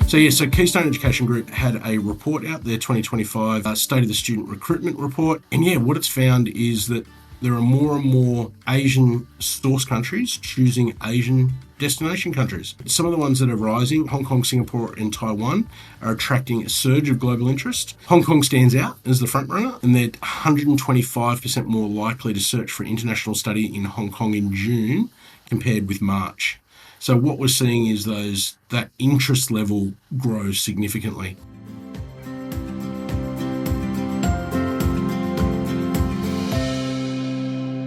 So Keystone Education Group had a report out, their 2025 State of the Student Recruitment Report. And what it's found is that there are more and more Asian source countries choosing Asian destination countries. Some of the ones that are rising, Hong Kong, Singapore and Taiwan, are attracting a surge of global interest. Hong Kong stands out as the front runner, and they're 125% more likely to search for international study in Hong Kong in June compared with March. So what we're seeing is that interest level grows significantly.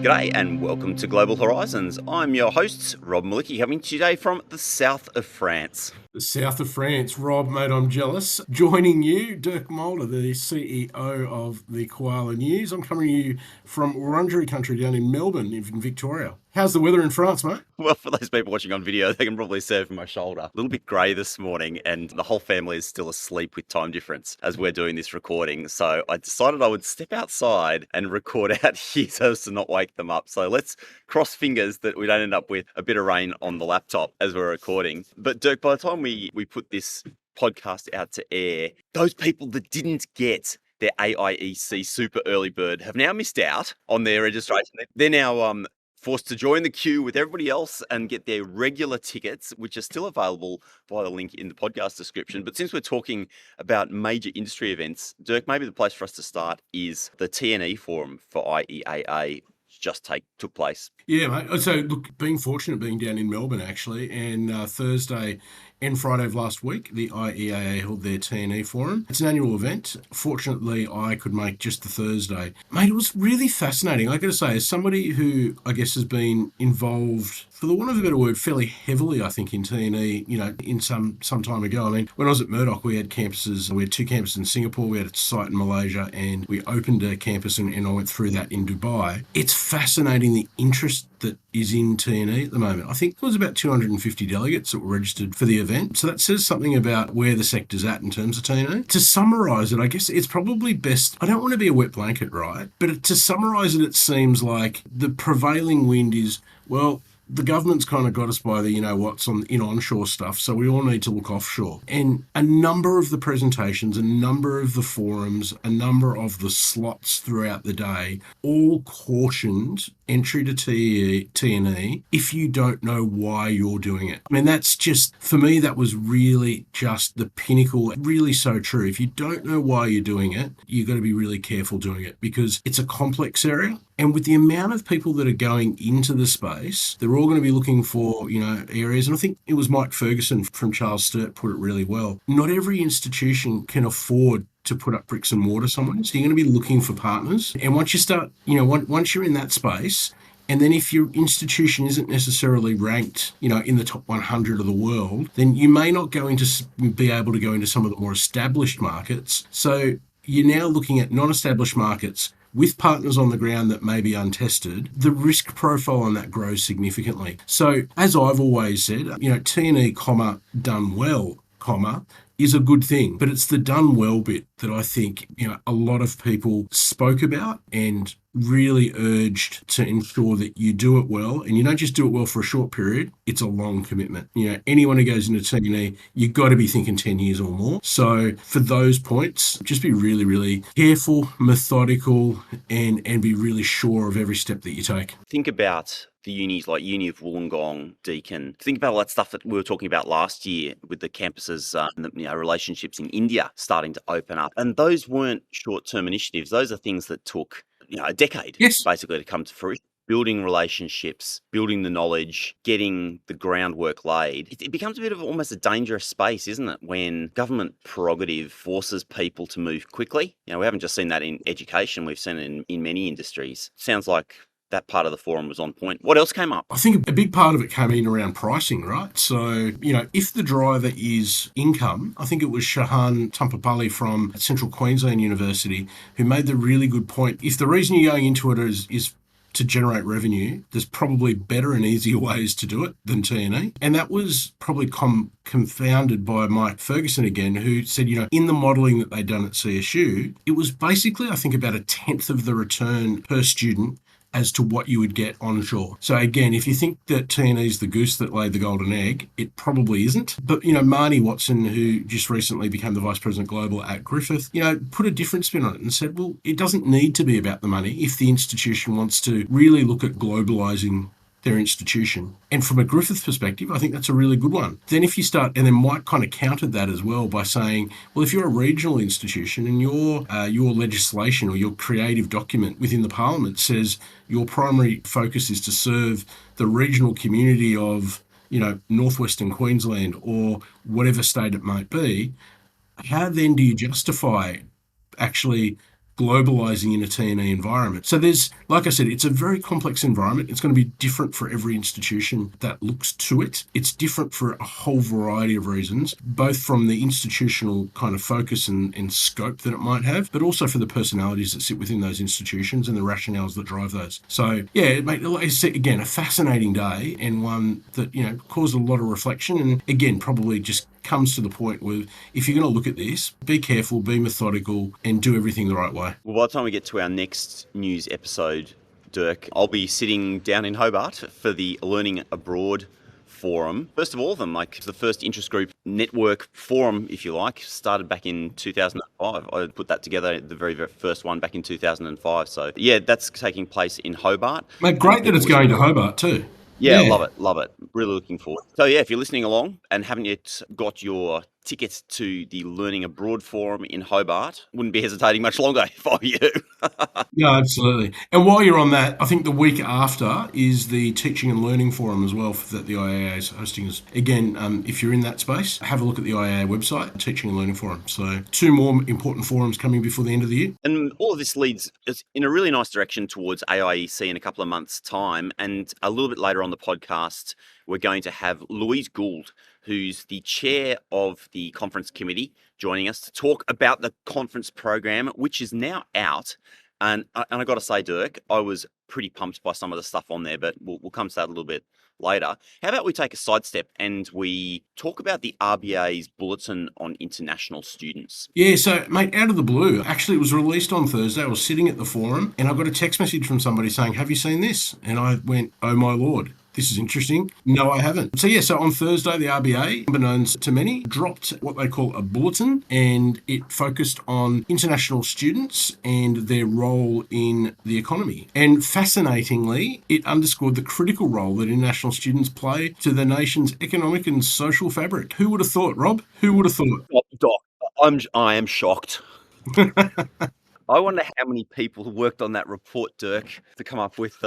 G'day and welcome to Global Horizons. I'm your host, Rob Malicki, coming to you today from the south of France. The south of France. Rob, mate, I'm jealous. Joining you, Dirk, Mulder, the CEO of the Koala News. I'm coming to you from Wurundjeri country down in Melbourne, in Victoria. How's the weather in France, mate? Well, for those people watching on video, they can probably see it from my shoulder. A little bit grey this morning, and the whole family is still asleep with time difference as we're doing this recording. So I decided I would step outside and record out here so as to not wake them up. So let's cross fingers that we don't end up with a bit of rain on the laptop as we're recording. But Dirk, by the time we put this podcast out to air, those people that didn't get their AIEC super early bird have now missed out on their registration. They're now forced to join the queue with everybody else and get their regular tickets, which are still available via the link in the podcast description. But since we're talking about major industry events, Dirk, maybe the place for us to start is the TNE Forum for IEAA. Just took place. Yeah, mate. So, look, being fortunate being down in Melbourne, actually, and Thursday and Friday of last week, the IEAA held their TNE Forum. It's an annual event. Fortunately, I could make just the Thursday. Mate, it was really fascinating. I got to say, as somebody who, I guess, has been involved, for the want of a better word, fairly heavily, I think, in TNE, in some time ago. I mean, when I was at Murdoch, we had two campuses in Singapore, we had a site in Malaysia, and we opened a campus and I went through that in Dubai. It's fascinating the interest that is in TNE at the moment. I think there was about 250 delegates that were registered for the event. So that says something about where the sector's at in terms of TNE. To summarise it, I guess it's probably best, I don't want to be a wet blanket, right? But to summarise it, it seems like the prevailing wind is, well, the government's kind of got us by the what's in onshore stuff, so we all need to look offshore. And a number of the presentations, a number of the forums, a number of the slots throughout the day all cautioned entry to TNE if you don't know why you're doing it. I mean, that's just, for me, that was really just the pinnacle, really so true. If you don't know why you're doing it, you've got to be really careful doing it because it's a complex area. And with the amount of people that are going into the space, they're all going to be looking for, areas. And I think it was Mike Ferguson from Charles Sturt put it really well. Not every institution can afford to put up bricks and mortar somewhere. So you're going to be looking for partners. And once you start, once you're in that space, and then if your institution isn't necessarily ranked, in the top 100 of the world, then you may not be able to go into some of the more established markets. So you're now looking at non-established markets with partners on the ground that may be untested. The risk profile on that grows significantly. So as I've always said, TNE, done well, is a good thing, but it's the done well bit that I think, a lot of people spoke about and really urged to ensure that you do it well. And you don't just do it well for a short period, it's a long commitment. Anyone who goes into TNE, you've got to be thinking 10 years or more. So for those points, just be really, really careful, methodical, and be really sure of every step that you take. Think about the unis like Uni of Wollongong, Deakin. Think about all that stuff that we were talking about last year with the campuses and the relationships in India starting to open up. And those weren't short-term initiatives. Those are things that took a decade, basically, to come to fruition. Building relationships, building the knowledge, getting the groundwork laid. It becomes a bit of almost a dangerous space, isn't it? When government prerogative forces people to move quickly. We haven't just seen that in education. We've seen it in many industries. Sounds like that part of the forum was on point. What else came up? I think a big part of it came in around pricing, right? So, if the driver is income, I think it was Shahan Tumpapalli from Central Queensland University who made the really good point. If the reason you're going into it is to generate revenue, there's probably better and easier ways to do it than TNE. And that was probably confounded by Mike Ferguson again, who said, in the modelling that they'd done at CSU, it was basically, I think, about 1/10 of the return per student as to what you would get onshore. So again, if you think that TNE is the goose that laid the golden egg, it probably isn't. But, Marnie Watson, who just recently became the Vice President Global at Griffith, put a different spin on it and said, well, it doesn't need to be about the money if the institution wants to really look at globalising their institution. And from a Griffith perspective, I think that's a really good one. Then if you start, and then Mike kind of countered that as well by saying, well, if you're a regional institution and your legislation or your creative document within the parliament says your primary focus is to serve the regional community of, northwestern Queensland or whatever state it might be, how then do you justify actually globalizing in a TNE environment? So there's, like I said, it's a very complex environment. It's going to be different for every institution that looks to it. It's different for a whole variety of reasons, both from the institutional kind of focus and scope that it might have, but also for the personalities that sit within those institutions and the rationales that drive those. So yeah, mate, like I said, again, a fascinating day and one that, caused a lot of reflection and again, probably just comes to the point where if you're going to look at this, be careful, be methodical, and do everything the right way. Well, by the time we get to our next news episode, Dirk, I'll be sitting down in Hobart for the Learning Abroad Forum. First of all of them, like the first interest group network forum, if you like, started back in 2005. I put that together, the very, very first one back in 2005. So yeah, that's taking place in Hobart. Mate, great that it's going to Hobart too. Yeah, love it. Really looking forward. So yeah, if you're listening along and haven't yet got your ticket to the Learning Abroad Forum in Hobart, wouldn't be hesitating much longer if I were you. Yeah, absolutely. And while you're on that, I think the week after is the Teaching and Learning Forum as well that the IEAA is hosting. Again, if you're in that space, have a look at the IEAA website, Teaching and Learning Forum. So 2 more important forums coming before the end of the year. And all of this leads us in a really nice direction towards AIEC in a couple of months' time. And a little bit later on the podcast, we're going to have Louise Gould, who's the chair of the conference committee, joining us to talk about the conference program, which is now out. And I got to say, Dirk, I was pretty pumped by some of the stuff on there, but we'll come to that a little bit later. How about we take a sidestep and we talk about the RBA's bulletin on international students? Yeah, so, mate, out of the blue, actually it was released on Thursday. I was sitting at the forum and I got a text message from somebody saying, have you seen this? And I went, oh my Lord. This is interesting. No, I haven't. So on Thursday, the RBA, unbeknownst to many, dropped what they call a bulletin, and it focused on international students and their role in the economy. And fascinatingly, it underscored the critical role that international students play to the nation's economic and social fabric. Who would have thought, Rob? Who would have thought? Doc, I am shocked. I wonder how many people worked on that report, Dirk, to come up with...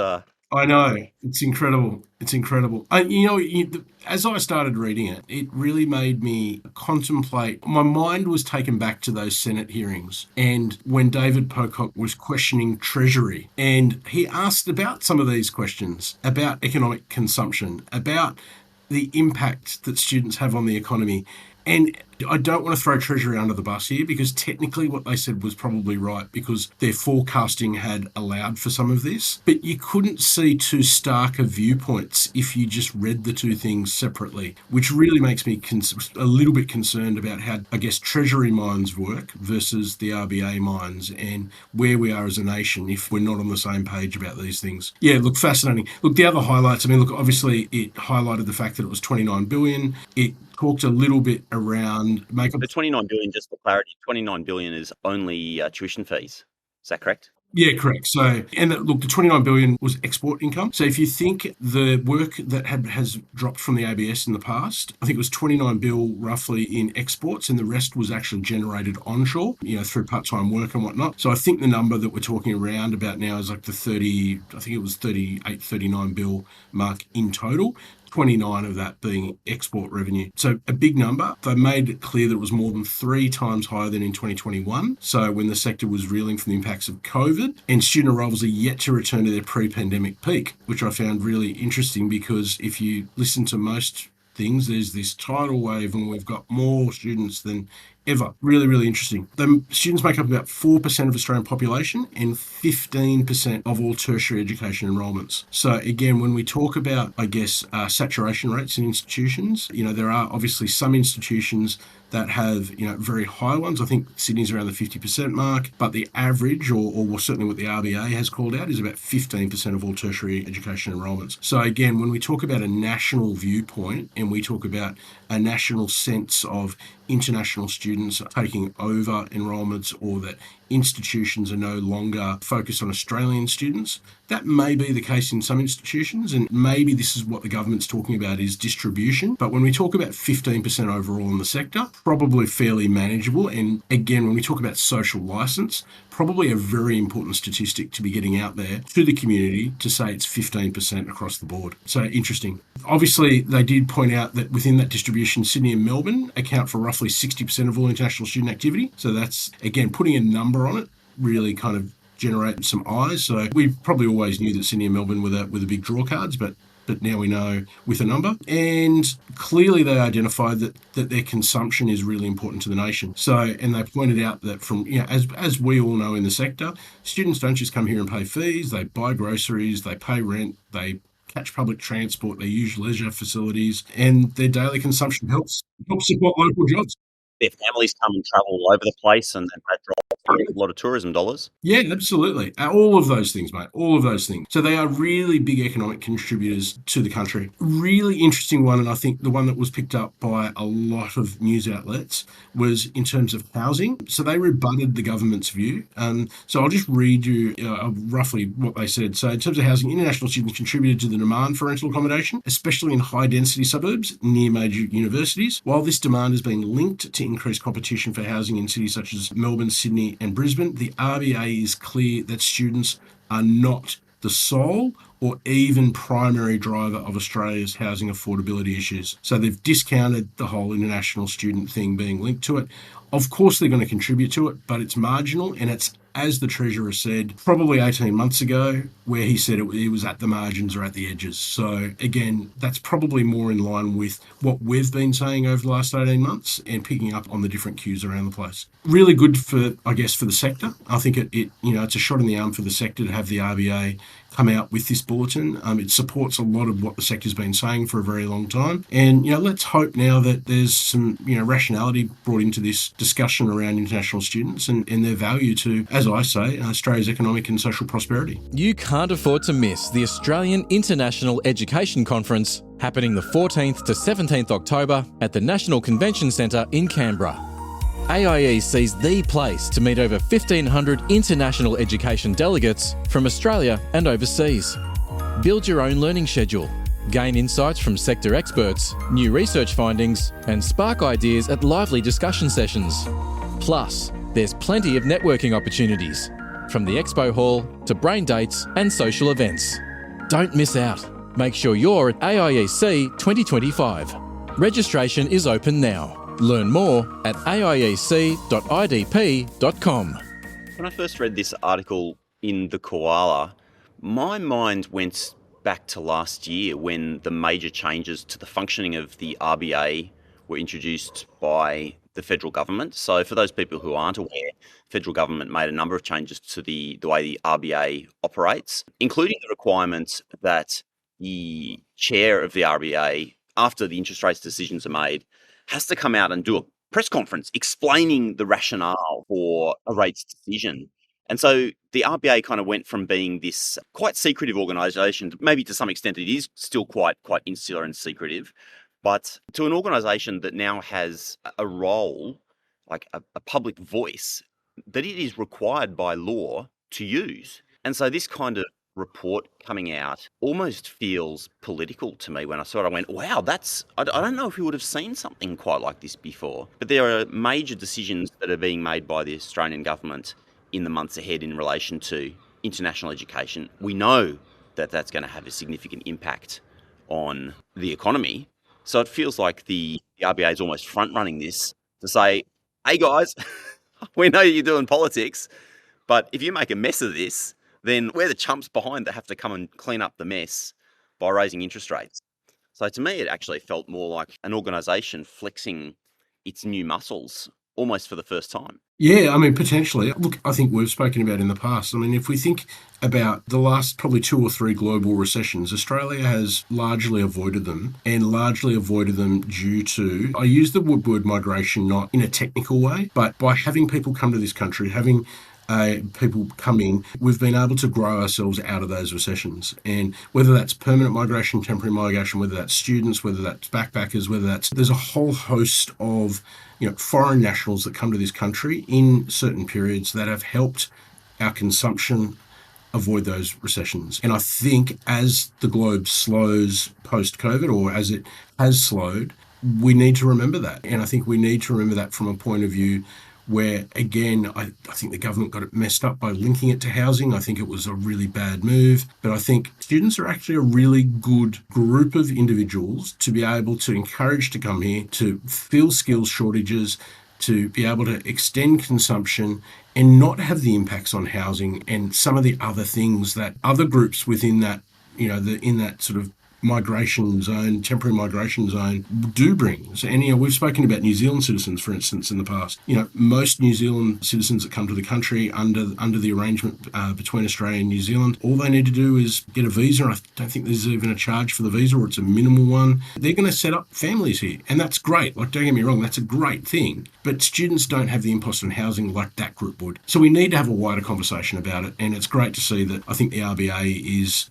I know. It's incredible. It's incredible. As I started reading it, it really made me contemplate. My mind was taken back to those Senate hearings and when David Pocock was questioning Treasury and he asked about some of these questions about economic consumption, about the impact that students have on the economy. And I don't want to throw Treasury under the bus here because technically what they said was probably right because their forecasting had allowed for some of this. But you couldn't see too stark of viewpoints if you just read the two things separately, which really makes me a little bit concerned about how, I guess, Treasury minds work versus the RBA minds and where we are as a nation if we're not on the same page about these things. Yeah, look, fascinating. Look, the other highlights, obviously it highlighted the fact that it was $29 billion. It talked a little bit around the 29 billion, just for clarity, 29 billion is only tuition fees. Is that correct? Yeah, correct. So, the 29 billion was export income. So if you think the work that has dropped from the ABS in the past, I think it was 29 bill roughly in exports and the rest was actually generated onshore, through part-time work and whatnot. So I think the number that we're talking around about now is like the 38, 39 bill mark in total. 29 of that being export revenue. So a big number. They made it clear that it was more than 3 times higher than in 2021. So when the sector was reeling from the impacts of COVID, and student arrivals are yet to return to their pre-pandemic peak, which I found really interesting because if you listen to most things, there's this tidal wave and we've got more students than ever. Really, really interesting. The students make up about 4% of Australian population and 15% of all tertiary education enrolments. So again, when we talk about, I guess, saturation rates in institutions, there are obviously some institutions that have, very high ones. I think Sydney's around the 50% mark, but the average, or certainly what the RBA has called out, is about 15% of all tertiary education enrolments. So again, when we talk about a national viewpoint and we talk about a national sense of international students taking over enrolments, or that institutions are no longer focused on Australian students, that may be the case in some institutions, and maybe this is what the government's talking about, is distribution. But when we talk about 15% overall in the sector, probably fairly manageable. And again, when we talk about social license, probably a very important statistic to be getting out there to the community to say it's 15% across the board. So interesting. Obviously, they did point out that within that distribution, Sydney and Melbourne account for roughly 60% of all international student activity. So that's, again, putting a number on it really kind of generate some eyes. So we probably always knew that Sydney and Melbourne were the big draw cards, but now we know with a number. And clearly they identified that their consumption is really important to the nation. So, and they pointed out that from, as we all know in the sector, students don't just come here and pay fees, they buy groceries, they pay rent, they catch public transport, they use leisure facilities, and their daily consumption helps support local jobs. Their families come and travel all over the place, and that drives a lot of tourism dollars. Yeah, absolutely. All of those things, mate. All of those things. So they are really big economic contributors to the country. Really interesting one, and I think the one that was picked up by a lot of news outlets was in terms of housing. So they rebutted the government's view. So I'll just read you roughly what they said. So in terms of housing, international students contributed to the demand for rental accommodation, especially in high-density suburbs near major universities. While this demand has been linked to increased competition for housing in cities such as Melbourne, Sydney, and Brisbane, the RBA is clear that students are not the sole or even primary driver of Australia's housing affordability issues. So they've discounted the whole international student thing being linked to it. Of course, they're going to contribute to it, but it's marginal, and it's, as the Treasurer said probably 18 months ago, where he said it was at the margins or at the edges. So again, that's probably more in line with what we've been saying over the last 18 months and picking up on the different cues around the place. Really good for the sector. I think it's a shot in the arm for the sector to have the RBA come out with this bulletin. It supports a lot of what the sector's been saying for a very long time. And, let's hope now that there's some, rationality brought into this discussion around international students and their value to, as I say, Australia's economic and social prosperity. You can't afford to miss the Australian International Education Conference happening the 14th to 17th October at the National Convention Centre in Canberra. AIE sees the place to meet over 1,500 international education delegates from Australia and overseas. Build your own learning schedule, gain insights from sector experts, new research findings, and spark ideas at lively discussion sessions. Plus, there's plenty of networking opportunities, from the expo hall to brain dates and social events. Don't miss out. Make sure you're at AIEC 2025. Registration is open now. Learn more at aiec.idp.com. When I first read this article in the Koala, my mind went back to last year when the major changes to the functioning of the RBA were introduced by the federal government. So for those people who aren't aware, the federal government made a number of changes to the way the RBA operates, including the requirement that the chair of the RBA, after the interest rates decisions are made, has to come out and do a press conference explaining the rationale for a rates decision. And so the RBA kind of went from being this quite secretive organisation, maybe to some extent it is still quite insular and secretive, but to an organisation that now has a role, like a public voice, that it is required by law to use. And so this kind of report coming out almost feels political to me. When I saw it, I went, wow, I don't know if we would have seen something quite like this before. But there are major decisions that are being made by the Australian government in the months ahead in relation to international education. We know that that's going to have a significant impact on the economy. So it feels like the RBA is almost front-running this to say, hey guys, we know you're doing politics, but if you make a mess of this, then we're the chumps behind that have to come and clean up the mess by raising interest rates. So to me, it actually felt more like an organisation flexing its new muscles almost for the first time. Yeah, I mean, potentially. Look, I think we've spoken about in the past. I mean, if we think about the last probably 2 or 3 global recessions, Australia has largely avoided them and largely avoided them due to, I use the word migration not in a technical way, but by having people come to this country, having people come in, we've been able to grow ourselves out of those recessions. And whether that's permanent migration, temporary migration, whether that's students, whether that's backpackers, there's a whole host of foreign nationals that come to this country in certain periods that have helped our consumption avoid those recessions. And I think as the globe slows post-COVID, or as it has slowed, we need to remember that. And I think we need to remember that from a point of view where, again, I think the government got it messed up by linking it to housing. I think it was a really bad move. But I think students are actually a really good group of individuals to be able to encourage to come here, to fill skills shortages, to be able to extend consumption and not have the impacts on housing and some of the other things that other groups within that, in that sort of migration zone, temporary migration zone, do bring. So, and we've spoken about New Zealand citizens, for instance, in the past. Most New Zealand citizens that come to the country under the arrangement between Australia and New Zealand, all they need to do is get a visa. I don't think there's even a charge for the visa, or it's a minimal one. They're going to set up families here, and that's great. Like, don't get me wrong, that's a great thing. But students don't have the impost on housing like that group would. So we need to have a wider conversation about it, and it's great to see that I think the RBA is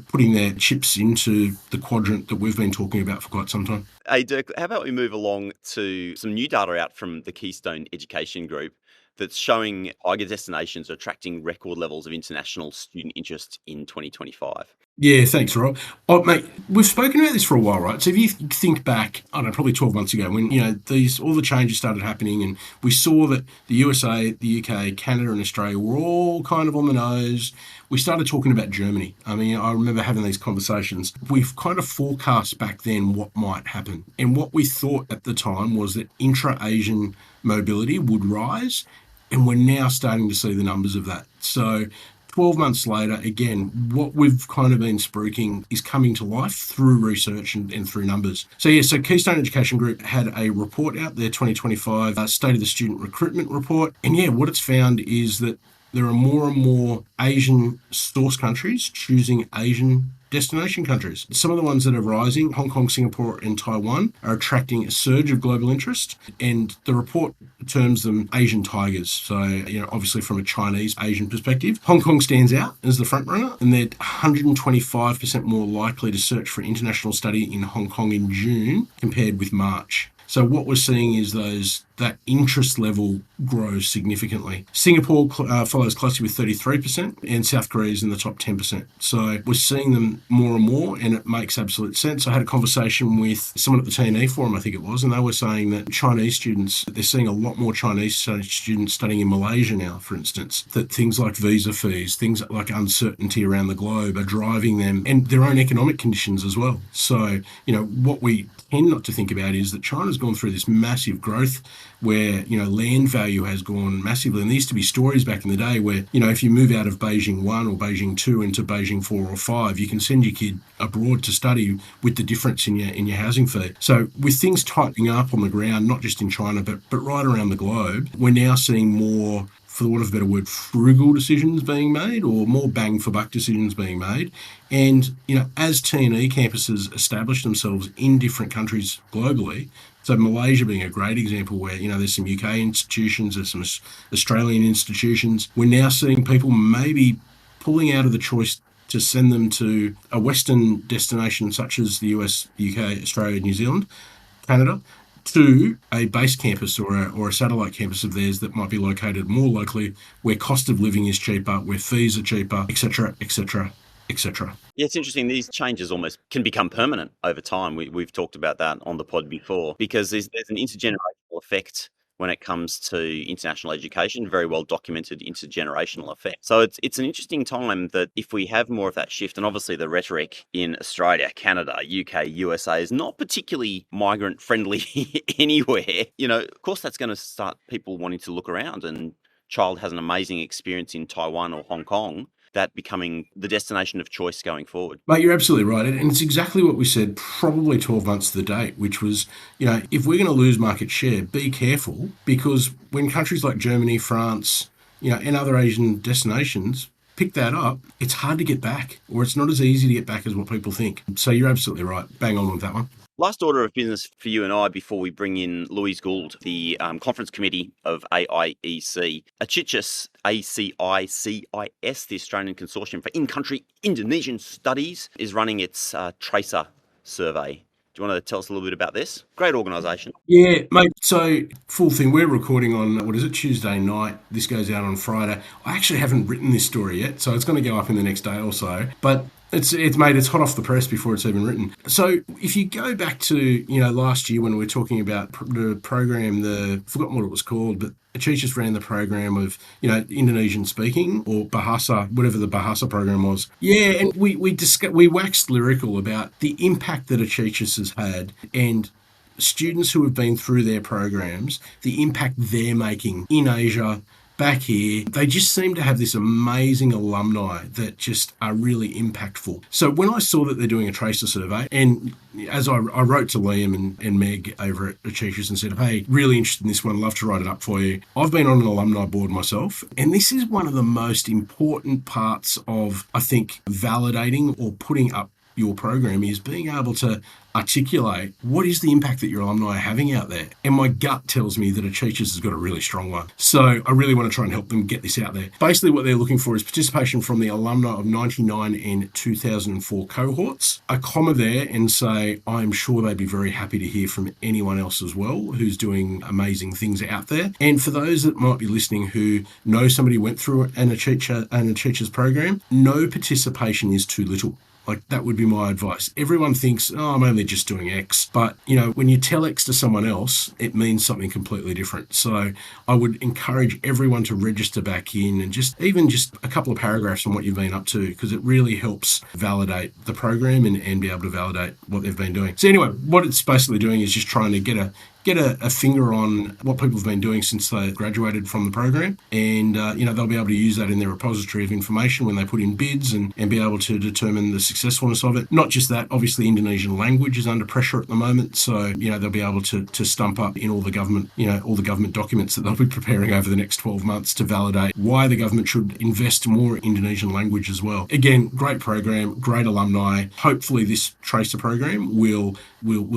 putting their chips into the quadrant that we've been talking about for quite some time. Hey, Dirk, how about we move along to some new data out from the Keystone Education Group that's showing higher destinations are attracting record levels of international student interest in 2025. Yeah, thanks, Rob. Oh, mate, we've spoken about this for a while, right? So if you think back, I don't know, probably 12 months ago when, all the changes started happening and we saw that the USA, the UK, Canada and Australia were all kind of on the nose, we started talking about Germany. I mean, I remember having these conversations. We've kind of forecast back then what might happen. And what we thought at the time was that intra-Asian mobility would rise. And we're now starting to see the numbers of that. So 12 months later, again, what we've kind of been spruiking is coming to life through research and through numbers. So Keystone Education Group had a report out there, 2025 State of the Student Recruitment Report. And what it's found is that there are more and more Asian source countries choosing Asian destination countries. Some of the ones that are rising, Hong Kong, Singapore and Taiwan, are attracting a surge of global interest, and the report terms them Asian tigers. So, obviously from a Chinese Asian perspective, Hong Kong stands out as the front runner, and they're 125% more likely to search for international study in Hong Kong in June compared with March. So what we're seeing is that interest level grows significantly. Singapore follows closely with 33%, and South Korea is in the top 10%. So we're seeing them more and more, and it makes absolute sense. I had a conversation with someone at the TNE Forum, I think it was, and they were saying that Chinese students, they're seeing a lot more Chinese students studying in Malaysia now, for instance, that things like visa fees, things like uncertainty around the globe are driving them, and their own economic conditions as well. So, what we tend not to think about is that China's gone through this massive growth where, land value has gone massively. And there used to be stories back in the day where, if you move out of Beijing 1 or Beijing 2 into Beijing 4 or 5, you can send your kid abroad to study with the difference in your housing fee. So with things tightening up on the ground, not just in China, but right around the globe, we're now seeing more, for the want of a better word, frugal decisions being made, or more bang for buck decisions being made. And, as TNE campuses establish themselves in different countries globally, so Malaysia being a great example where, there's some UK institutions, there's some Australian institutions. We're now seeing people maybe pulling out of the choice to send them to a Western destination such as the US, UK, Australia, New Zealand, Canada, to a base campus or a satellite campus of theirs that might be located more locally, where cost of living is cheaper, where fees are cheaper, etc., etc., etc. Yeah, it's interesting. These changes almost can become permanent over time. We've talked about that on the pod before, because there's an intergenerational effect when it comes to international education, very well documented intergenerational effect. So it's an interesting time that if we have more of that shift, and obviously the rhetoric in Australia, Canada, UK, USA is not particularly migrant friendly anywhere. Of course that's going to start people wanting to look around, and child has an amazing experience in Taiwan or Hong Kong, that becoming the destination of choice going forward? Mate, you're absolutely right. And it's exactly what we said probably 12 months to the date, which was, if we're going to lose market share, be careful, because when countries like Germany, France, and other Asian destinations pick that up, it's hard to get back, or it's not as easy to get back as what people think. So you're absolutely right. Bang on with that one. Last order of business for you and I before we bring in Louise Gould, the conference committee of AIEC. ACICIS, ACICIS, the Australian Consortium for In-Country Indonesian Studies, is running its Tracer survey. Do you want to tell us a little bit about this? Great organisation. Yeah, mate. So, full thing, we're recording on, Tuesday night. This goes out on Friday. I actually haven't written this story yet, so it's going to go up in the next day or so. But it's hot off the press before it's even written. So if you go back to, last year when we were talking about the program, forgotten what it was called, but ACICIS ran the program of, Indonesian speaking, or Bahasa, whatever the Bahasa program was. Yeah, and we waxed lyrical about the impact that ACICIS has had, and students who have been through their programs, the impact they're making in Asia, back here. They just seem to have this amazing alumni that just are really impactful. So when I saw that they're doing a Tracer survey, and as I wrote to Liam and Meg over at ACICIS and said, hey, really interested in this one, love to write it up for you. I've been on an alumni board myself, and this is one of the most important parts of, I think, validating or putting up your program, is being able to articulate what is the impact that your alumni are having out there. And my gut tells me that ACICIS has got a really strong one. So I really want to try and help them get this out there. Basically what they're looking for is participation from the alumni of 99 and 2004 cohorts. A comma there and say, I'm sure they'd be very happy to hear from anyone else as well who's doing amazing things out there. And for those that might be listening who know somebody who went through an ACICIS program, no participation is too little. Like, that would be my advice. Everyone thinks, I'm only just doing X. But, when you tell X to someone else, it means something completely different. So I would encourage everyone to register back in and just a couple of paragraphs on what you've been up to, because it really helps validate the program and be able to validate what they've been doing. So anyway, what it's basically doing is just trying to get a finger on what people have been doing since they graduated from the program. And, they'll be able to use that in their repository of information when they put in bids and be able to determine the successfulness of it. Not just that, obviously Indonesian language is under pressure at the moment. So, they'll be able to stump up in all the government documents that they'll be preparing over the next 12 months to validate why the government should invest more in Indonesian language as well. Again, great program, great alumni. Hopefully this Tracer program will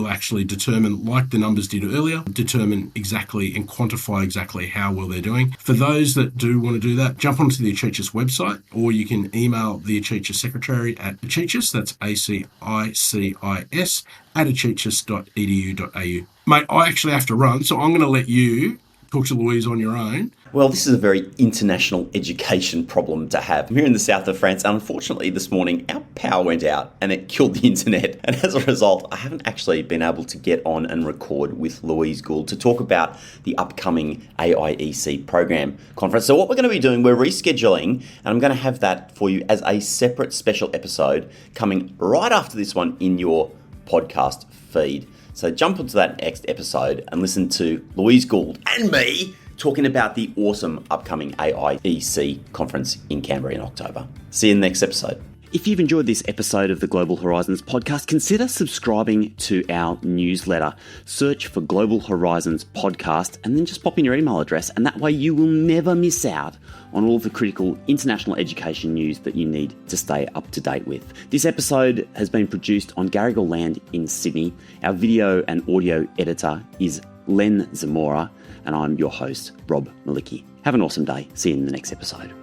actually determine, like the numbers did earlier, determine exactly and quantify exactly how well they're doing. For those that do want to do that, jump onto the ACICIS website, or you can email the ACICIS secretary at ACICIS, that's ACICIS, at acicis.edu.au. Mate, I actually have to run, so I'm going to let you talk to Louise on your own. Well, this is a very international education problem to have. I'm here in the south of France. Unfortunately, this morning, our power went out and it killed the internet. And as a result, I haven't actually been able to get on and record with Louise Gould to talk about the upcoming AIEC program conference. So what we're going to be doing, we're rescheduling, and I'm going to have that for you as a separate special episode coming right after this one in your podcast feed. So jump onto that next episode and listen to Louise Gould and me talking about the awesome upcoming AIEC conference in Canberra in October. See you in the next episode. If you've enjoyed this episode of the Global Horizons podcast, consider subscribing to our newsletter. Search for Global Horizons podcast and then just pop in your email address, and that way you will never miss out on all of the critical international education news that you need to stay up to date with. This episode has been produced on Garigal land in Sydney. Our video and audio editor is Len Zamora, and I'm your host, Rob Malicki. Have an awesome day. See you in the next episode.